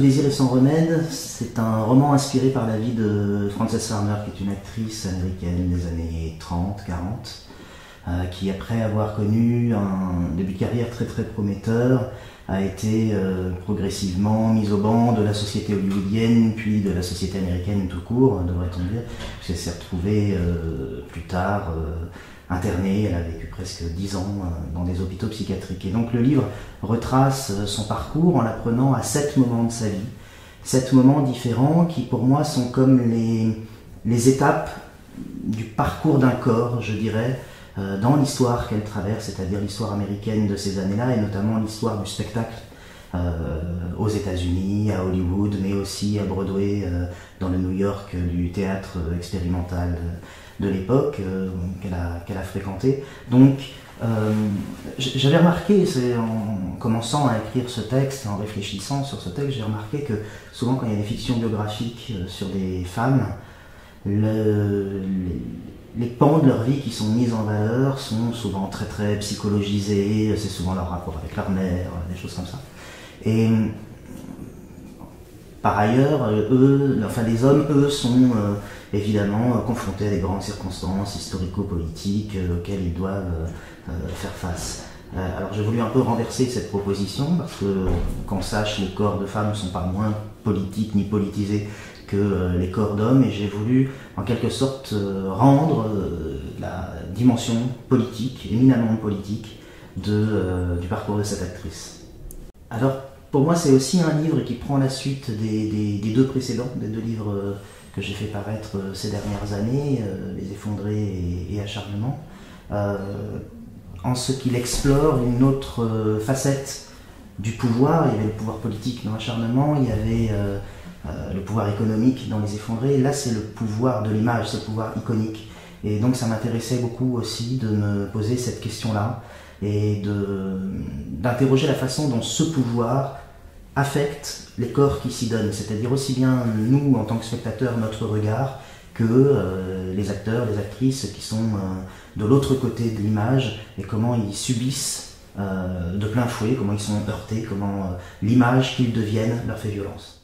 Désir et son remède, c'est un roman inspiré par la vie de Frances Farmer, qui est une actrice américaine des années 30-40, qui après avoir connu un début de carrière très prometteur, a été progressivement mise au banc de la société hollywoodienne, puis de la société américaine tout court, devrait-on dire, puisqu'elle s'est retrouvée plus tard internée. Elle a vécu presque 10 ans dans des hôpitaux psychiatriques. Et donc le livre retrace son parcours en l'apprenant à 7 moments de sa vie, 7 moments différents qui pour moi sont comme les étapes du parcours d'un corps, je dirais, dans l'histoire qu'elle traverse, c'est-à-dire l'histoire américaine de ces années-là, et notamment l'histoire du spectacle aux États-Unis, à Hollywood, mais aussi à Broadway, dans le New York du théâtre expérimental de l'époque qu'elle a fréquenté. Donc j'avais remarqué, en commençant à écrire ce texte, en réfléchissant sur ce texte, j'ai remarqué que souvent quand il y a des fictions biographiques sur des femmes, les pans de leur vie qui sont mis en valeur sont souvent très psychologisés, c'est souvent leur rapport avec leur mère, des choses comme ça. Et par ailleurs, les hommes, eux, sont évidemment confrontés à des grandes circonstances historico-politiques auxquelles ils doivent faire face. Alors j'ai voulu un peu renverser cette proposition, parce que qu'on sache, les corps de femmes ne sont pas moins politiques ni politisés que les corps d'hommes, et j'ai voulu en quelque sorte rendre la dimension politique, éminemment politique, du parcours de cette actrice. Alors pour moi c'est aussi un livre qui prend la suite des deux précédents, des deux livres que j'ai fait paraître ces dernières années, Les Effondrés et Acharnement, en ce qu'il explore une autre facette du pouvoir. Il y avait le pouvoir politique dans Acharnement, il y avait le pouvoir économique dans Les Effondrés. Là c'est le pouvoir de l'image, c'est le pouvoir iconique, et donc ça m'intéressait beaucoup aussi de me poser cette question-là et d'interroger la façon dont ce pouvoir affecte les corps qui s'y donnent, c'est-à-dire aussi bien nous en tant que spectateurs, notre regard, que les acteurs, les actrices qui sont de l'autre côté de l'image, et comment ils subissent de plein fouet, comment ils sont heurtés, comment l'image qu'ils deviennent leur fait violence.